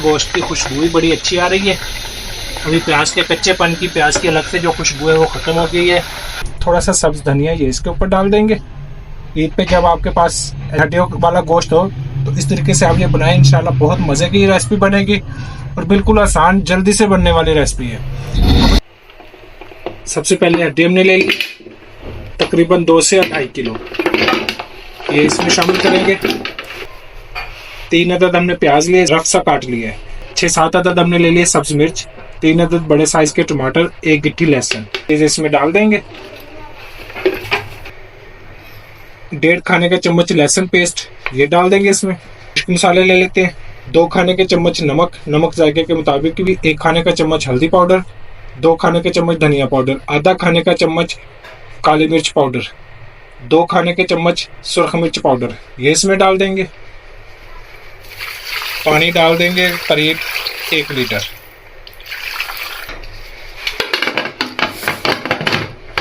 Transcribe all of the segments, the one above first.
गोश्त की खुशबू भी बड़ी अच्छी आ रही है। अभी प्याज के कच्चेपन की, प्याज की अलग से जो खुशबू है वो ख़त्म हो गई है। थोड़ा सा सब्ज़ धनिया ये इसके ऊपर डाल देंगे। ईद पे जब आपके पास हड्डियों वाला गोश्त हो तो इस तरीके से आप ये बनाएं, इंशाल्लाह बहुत मज़े की रेसिपी बनेगी और बिल्कुल आसान, जल्दी से बनने वाली रेसिपी है। सबसे पहले हड्डी हमने ले ली, तकरीबन 2 से 2.5 किलो, ये इसमें शामिल करेंगे। 3 अदद हमने प्याज लिए, रफ सा काट लिया है। 6-7 अदद हमने ले लिए सब्ज मिर्च, 3 अदद बड़े साइज के टमाटर, 1 गिट्टी लहसुन, इसमें डाल देंगे। 1.5 खाने का चम्मच लहसुन पेस्ट ये डाल देंगे। इसमें मसाले ले लेते हैं, 2 खाने के चम्मच नमक जायके के मुताबिक भी, 1 खाने का चम्मच हल्दी पाउडर, 2 खाने के चम्मच धनिया पाउडर, आधा खाने का चम्मच काली मिर्च पाउडर, 2 खाने के चम्मच सुर्ख मिर्च पाउडर ये इसमें डाल देंगे। पानी डाल देंगे करीब 1 लीटर।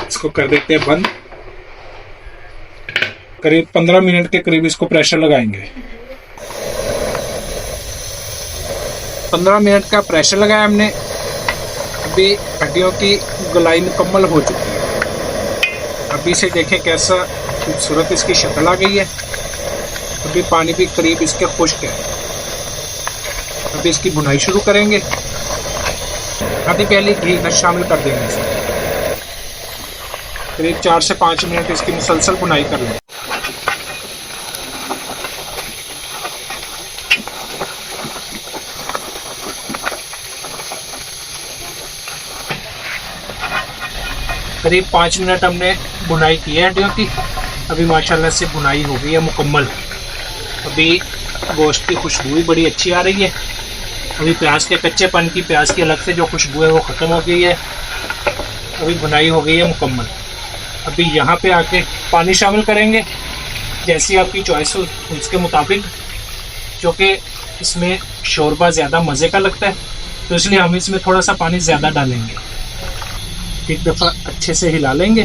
इसको कर देते हैं बंद। करीब 15 मिनट के करीब इसको प्रेशर लगाएंगे। 15 मिनट का प्रेशर लगाया हमने। अभी हड्डियों की गलाई मुकम्मल हो चुकी है। अभी से देखें कैसा खूबसूरत इसकी शक्ल आ गई है। अभी पानी भी करीब इसके खुश्क है। अभी इसकी भुनाई शुरू करेंगे। आधी प्याली घी शामिल कर देंगे इसमें। करीब 4 से 5 मिनट इसकी मुसलसल भुनाई कर लें। करीब 5 मिनट हमने भुनाई की है हड्डियों की। अभी माशाल्लाह से भुनाई हो गई है मुकम्मल। अभी गोश्त की खुशबू भी बड़ी अच्छी आ रही है। अभी प्याज के कच्चेपन की, प्याज की अलग से जो खुशबू है वो ख़त्म हो गई है। अभी भुनाई हो गई है मुकम्मल। अभी यहाँ पे आके पानी शामिल करेंगे, जैसी आपकी चॉइस हो उसके मुताबिक, क्योंकि इसमें शोरबा ज़्यादा मज़े का लगता है तो इसलिए हम इसमें थोड़ा सा पानी ज़्यादा डालेंगे। एक दफ़ा अच्छे से हिला लेंगे।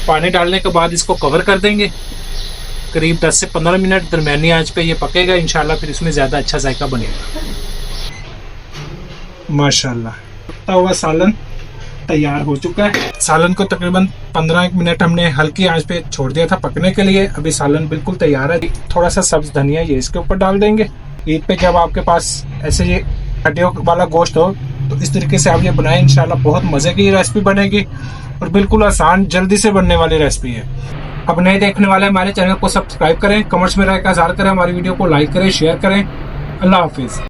पानी डालने के बाद इसको कवर कर देंगे। करीब 10 से 15 मिनट दरमियानी आंच पे ये पकेगा इंशाल्लाह, फिर इसमें ज़्यादा अच्छा जायका बनेगा। माशाल्लाह पकता हुआ सालन तैयार हो चुका है। सालन को तकरीबन 15 मिनट हमने हल्की आंच पे छोड़ दिया था पकने के लिए। अभी सालन बिल्कुल तैयार है। थोड़ा सा सब्ज धनिया ये इसके ऊपर डाल देंगे। ईद पे जब आपके पास ऐसे ये हड्डियों वाला गोश्त हो तो इस तरीके से आप ये बनाएं, इंशाल्लाह बहुत मज़े की रेसिपी बनेगी और बिल्कुल आसान, जल्दी से बनने वाली रेसिपी है। अब नए देखने वाले हमारे चैनल को सब्सक्राइब करें, कमेंट्स में राय का इज़हार करें, हमारी वीडियो को लाइक करें, शेयर करें। अल्लाह हाफिज़।